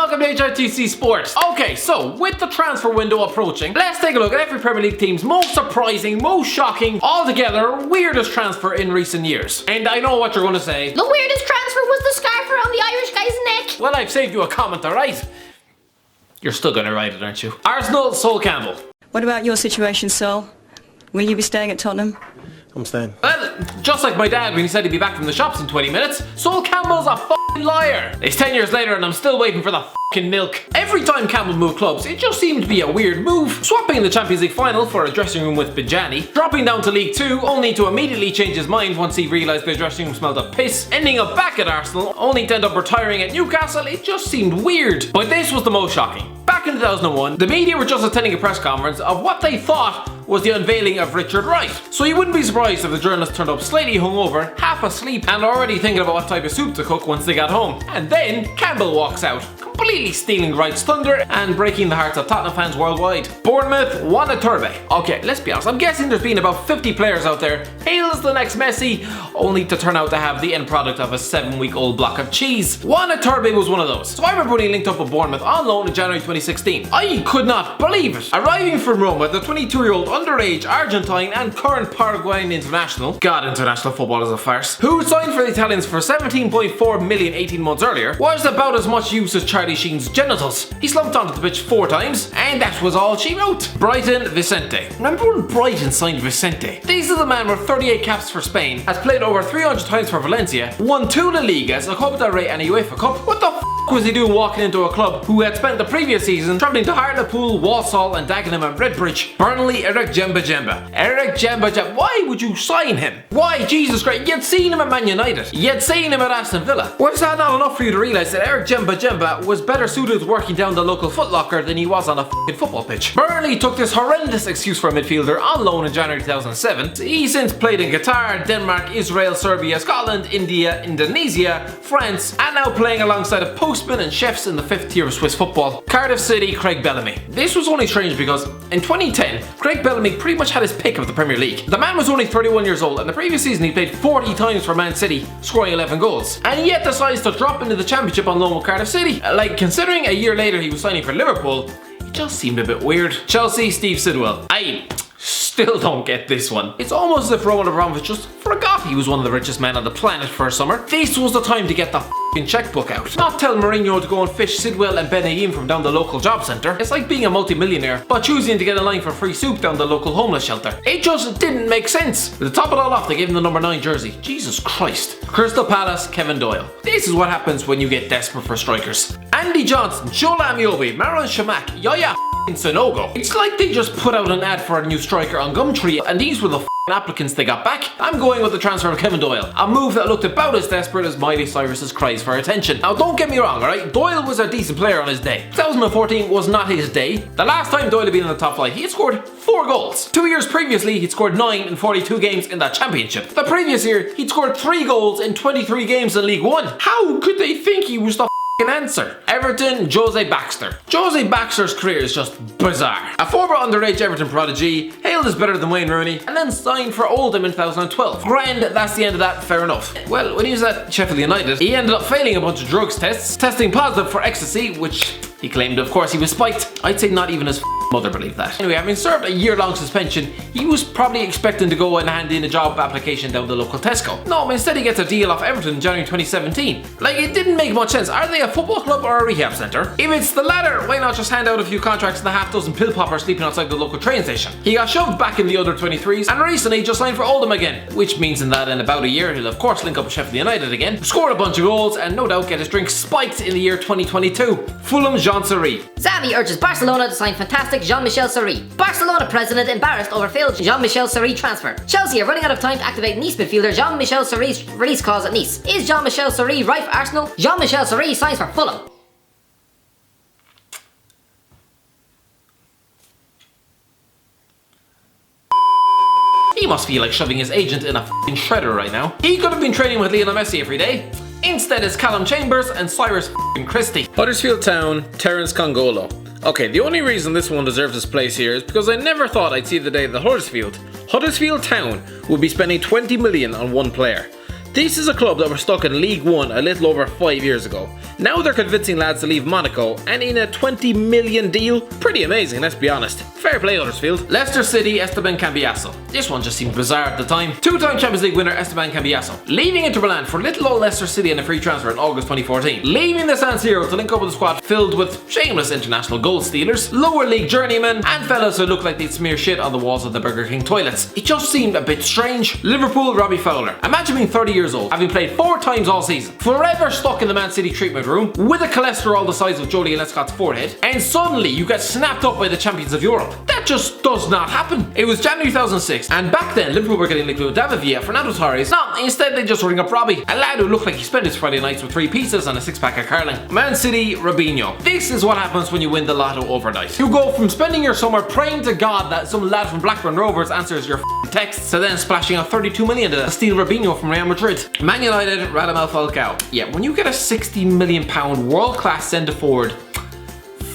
welcome to HITC Sports. Okay, so with the transfer window approaching, let's take a look at every Premier League team's most surprising, most shocking, altogether weirdest transfer in recent years. And I know what you're going to say. The weirdest transfer was the scarf around the Irish guy's neck. Well, I've saved you a comment, alright? You're still going to write it, aren't you? Arsenal, Sol Campbell. What about your situation, Sol? Will you be staying at Tottenham? I'm staying. Well, just like my dad when he said he'd be back from the shops in 20 minutes, Sol Campbell's a f***ing liar. It's 10 years later and I'm still waiting for the f***ing milk. Every time Campbell moved clubs, it just seemed to be a weird move. Swapping in the Champions League final for a dressing room with Bijani, dropping down to League 2 only to immediately change his mind once he realised the dressing room smelled of piss, ending up back at Arsenal, only to end up retiring at Newcastle. It just seemed weird. But this was the most shocking. Back in 2001, the media were just attending a press conference of what they thought was the unveiling of Richard Wright. So you wouldn't be surprised if the journalist turned up slightly hungover, half asleep, and already thinking about what type of soup to cook once they got home. And then Campbell walks out, completely stealing Wright's thunder and breaking the hearts of Tottenham fans worldwide. Bournemouth won a Turbe. Okay, let's be honest, I'm guessing there's been about 50 players out there, hail as the next Messi, only to turn out to have the end product of a 7-week-old block of cheese. Juan Iturbe was one of those. So I remember when he linked up with Bournemouth on loan in January 2016. I could not believe it. Arriving from Roma, the 22-year-old underage Argentine and current Paraguayan international, God, international football is a farce, who signed for the Italians for 17.4 million 18 months earlier, was about as much use as Charlie Sheen's genitals. He slumped onto the pitch 4 times, and that was all she wrote. Brighton Vicente. Remember when Brighton signed Vicente? This is a man with 38 caps for Spain, has played over 300 times for Valencia, won 2 La Ligas, a Copa del Rey and a UEFA Cup. What the f*** was he doing walking into a club who had spent the previous season travelling to Hartlepool, Walsall and Dagenham and Redbridge? Burnley, Eric Jemba Jemba. Eric Jemba Jemba. Why would you sign him? Why? Jesus Christ. You'd seen him at Man United. You'd seen him at Aston Villa. Was that not enough for you to realise that Eric Jemba Jemba was better suited to working down the local Foot Locker than he was on a f***ing football pitch? Burnley took this horrendous excuse for a midfielder on loan in January 2007. He's since played in Qatar, Denmark, Israel, Serbia, Scotland, India, Indonesia, France, and now playing alongside of postmen and chefs in the 5th tier of Swiss football. Cardiff City, Craig Bellamy. This was only strange because in 2010, Craig Bellamy pretty much had his pick of the Premier League. The man was only 31 years old and the previous season he played 40 times for Man City, scoring 11 goals. And yet decides to drop into the Championship on loan with Cardiff City. Like, considering a year later he was signing for Liverpool, it just seemed a bit weird. Chelsea, Steve Sidwell. I still don't get this one. It's almost as if Roman Abramovich just forgot he was one of the richest men on the planet for a summer. This was the time to get the f***ing checkbook out. Not tell Mourinho to go and fish Sidwell and Benaim from down the local job centre. It's like being a multi-millionaire, but choosing to get a line for free soup down the local homeless shelter. It just didn't make sense. To top it all off, they gave him the number 9 jersey. Jesus Christ. Crystal Palace, Kevin Doyle. This is what happens when you get desperate for strikers. Andy Johnson, Joel Amiobi, Marouane Chamakh, Yaya Sanogo. It's like they just put out an ad for a new striker on Gumtree and these were the applicants they got back. I'm going with the transfer of Kevin Doyle, a move that looked about as desperate as Miley Cyrus's cries for attention. Now don't get me wrong, alright? Doyle was a decent player on his day. 2014 was not his day. The last time Doyle had been in the top flight, he had scored 4 goals. 2 years previously, he'd scored 9 in 42 games in the Championship. The previous year, he'd scored 3 goals in 23 games in League 1. How could they think he was the answer? Everton, Jose Baxter. Jose Baxter's career is just bizarre. A former underage Everton prodigy, hailed as better than Wayne Rooney, and then signed for Oldham in 2012. Grand, that's the end of that, fair enough. Well, when he was at Sheffield United, he ended up failing a bunch of drugs tests, testing positive for ecstasy, which he claimed, of course, he was spiked. I'd say not even his mother believed that. Anyway, having served a year-long suspension, he was probably expecting to go and hand in a job application down the local Tesco. No, instead he gets a deal off Everton in January 2017. Like, it didn't make much sense. Are they a football club or a rehab centre? If it's the latter, why not just hand out a few contracts to the half-dozen pill poppers sleeping outside the local train station? He got shoved back in the under 23s and recently just signed for Oldham again, which means in about a year he'll of course link up with Sheffield United again, score a bunch of goals and no doubt get his drink spiked in the year 2022. Fulham Jean Sarri. Xavi urges Barcelona to sign fantastic Jean-Michel Sarri. Barcelona president embarrassed over failed Jean-Michel Sarri transfer. Chelsea are running out of time to activate Nice midfielder Jean-Michel Sarri's release clause at Nice. Is Jean-Michel Sarri right for Arsenal? Jean-Michel Sarri signs for Fulham. He must feel like shoving his agent in a f***ing shredder right now. He could have been training with Lionel Messi every day. Instead it's Callum Chambers and Cyrus f***ing Christie. Huddersfield Town, Terence Congolo. Okay, the only reason this one deserves its place here is because I never thought I'd see the day that Huddersfield Town would be spending 20 million on one player. This is a club that were stuck in League One a little over 5 years ago. Now they're convincing lads to leave Monaco, and in a 20 million deal. Pretty amazing, let's be honest. Fair play, Huddersfield. Leicester City, Esteban Cambiasso. This one just seemed bizarre at the time. Two-time Champions League winner Esteban Cambiasso, leaving Inter Milan for little old Leicester City in a free transfer in August 2014. Leaving the San Siro to link up with a squad filled with shameless international goal stealers, lower league journeymen, and fellas who look like they'd smear shit on the walls of the Burger King toilets. It just seemed a bit strange. Liverpool, Robbie Fowler. Imagine being 30 years old, having played 4 times all season, forever stuck in the Man City treatment room, with a cholesterol the size of Jolie Lescott's forehead, and suddenly you get snapped up by the champions of Europe. That just does not happen. It was January 2006, and back then Liverpool were getting linked with David Villa, Fernando Torres. No, instead they just ring up Robbie, a lad who looked like he spent his Friday nights with 3 pizzas and a 6-pack of Carling. Man City, Robinho. This is what happens when you win the lotto overnight. You go from spending your summer praying to God that some lad from Blackburn Rovers answers your texts, to then splashing out 32 million to steal Robinho from Real Madrid. Man United, Radamel Falcao. Yeah, when you get a £60 million world-class centre-forward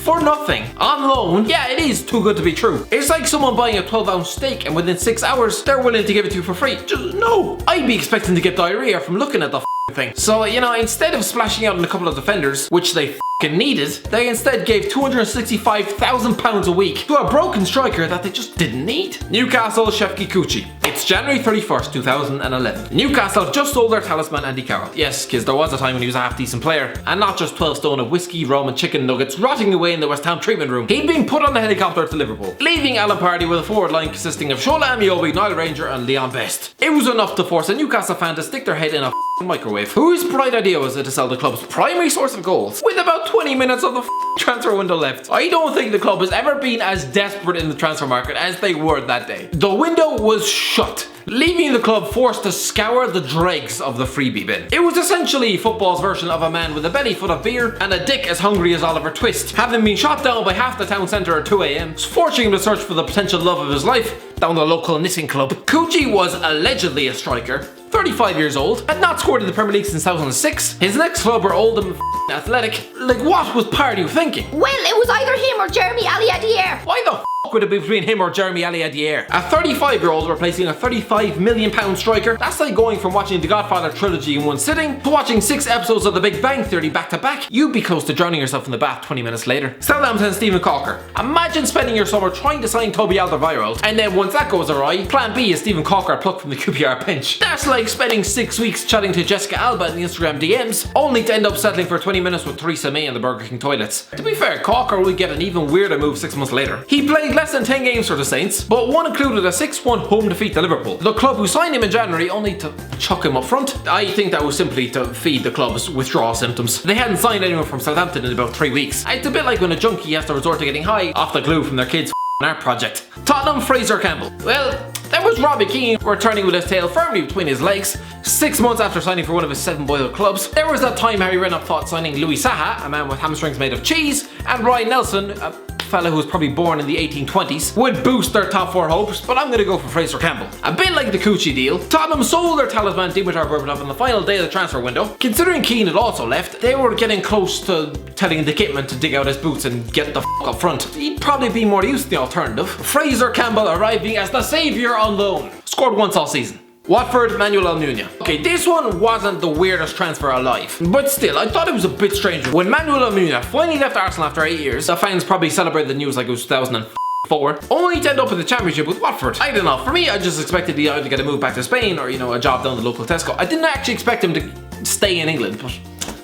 for nothing, on loan, yeah, it is too good to be true. It's like someone buying a 12-ounce steak and within 6 hours, they're willing to give it to you for free. Just no. I'd be expecting to get diarrhea from looking at the thing. So, you know, instead of splashing out on a couple of defenders, which they needed, they instead gave £265,000 a week to a broken striker that they just didn't need. Newcastle, Shefki Kucci. It's January 31st, 2011. Newcastle just sold their talisman Andy Carroll. Yes, kids, there was a time when he was a half-decent player, and not just 12 stone of whiskey, rum and chicken nuggets rotting away in the West Ham treatment room. He'd been put on the helicopter to Liverpool, leaving Alan Pardew with a forward line consisting of Shola Amiobi, Niall Ranger and Leon Best. It was enough to force a Newcastle fan to stick their head in a microwave. Whose bright idea was it to sell the club's primary source of goals with about 20 minutes of the transfer window left? I don't think the club has ever been as desperate in the transfer market as they were that day. The window was shut, leaving the club forced to scour the dregs of the freebie bin. It was essentially football's version of a man with a belly full of beer and a dick as hungry as Oliver Twist, having been shot down by half the town centre at 2 AM, forcing him to search for the potential love of his life down the local knitting club. Kucci was allegedly a striker, 35 years old, had not scored in the Premier League since 2006. His next club were Oldham Athletic. Like, what was Pardew thinking? Well, it was either him or Jeremy Aliadier. Why the would it be between him or Jeremy Aliadier? A 35-year-old replacing a £35 million striker? That's like going from watching the Godfather trilogy in one sitting to watching 6 episodes of The Big Bang Theory back to back. You'd be close to drowning yourself in the bath 20 minutes later. Southampton, Stephen Cocker. Imagine spending your summer trying to sign Toby Alderweireld, and then once that goes awry, plan B is Stephen Cocker plucked from the QPR bench. That's like spending 6 weeks chatting to Jessica Alba in the Instagram DMs, only to end up settling for 20 minutes with Theresa May in the Burger King toilets. To be fair, Cocker would get an even weirder move 6 months later. He played less than 10 games for the Saints, but one included a 6-1 home defeat to Liverpool. The club who signed him in January only to chuck him up front. I think that was simply to feed the club's withdrawal symptoms. They hadn't signed anyone from Southampton in about 3 weeks. It's a bit like when a junkie has to resort to getting high off the glue from their kids' art project. Tottenham, Fraser Campbell. Well, there was Robbie Keane returning with his tail firmly between his legs 6 months after signing for one of his 7 boyhood clubs. There was that time Harry Redknapp thought signing Louis Saha, a man with hamstrings made of cheese, and Ryan Nelson, a fella who was probably born in the 1820s, would boost their top 4 hopes, but I'm gonna go for Fraser Campbell. A bit like the Kucci deal, Tottenham sold their talisman Dimitar Berbatov on the final day of the transfer window. Considering Keane had also left, they were getting close to telling the kitman to dig out his boots and get the up front. He'd probably be more use than the alternative. Fraser Campbell arriving as the saviour on loan. Scored once all season. Watford, Manuel Almunia. Okay, this one wasn't the weirdest transfer alive, but still, I thought it was a bit strange. When Manuel Almunia finally left Arsenal after 8 years, the fans probably celebrated the news like it was 2004, only to end up in the Championship with Watford. I don't know, for me, I just expected the guy to get a move back to Spain or, you know, a job down the local Tesco. I didn't actually expect him to stay in England, but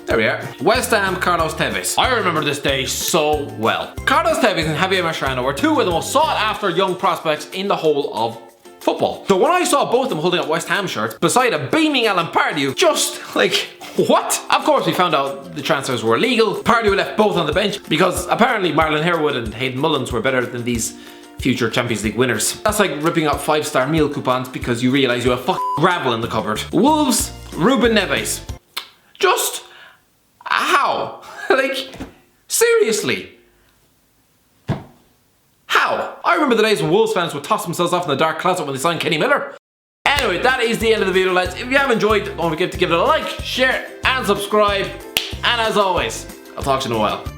there we are. West Ham, Carlos Tevez. I remember this day so well. Carlos Tevez and Javier Mascherano were 2 of the most sought after young prospects in the whole of football. So when I saw both of them holding up West Ham shirts beside a beaming Alan Pardew, just like, what? Of course we found out the transfers were illegal. Pardew left both on the bench because apparently Marlon Harewood and Hayden Mullins were better than these future Champions League winners. That's like ripping out 5-star meal coupons because you realise you have fucking gravel in the cupboard. Wolves, Ruben Neves. Just how? Like, seriously? How? I remember the days when Wolves fans would toss themselves off in the dark closet when they signed Kenny Miller. Anyway, that is the end of the video, lads. If you have enjoyed, don't forget to give it a like, share, and subscribe. And as always, I'll talk to you in a while.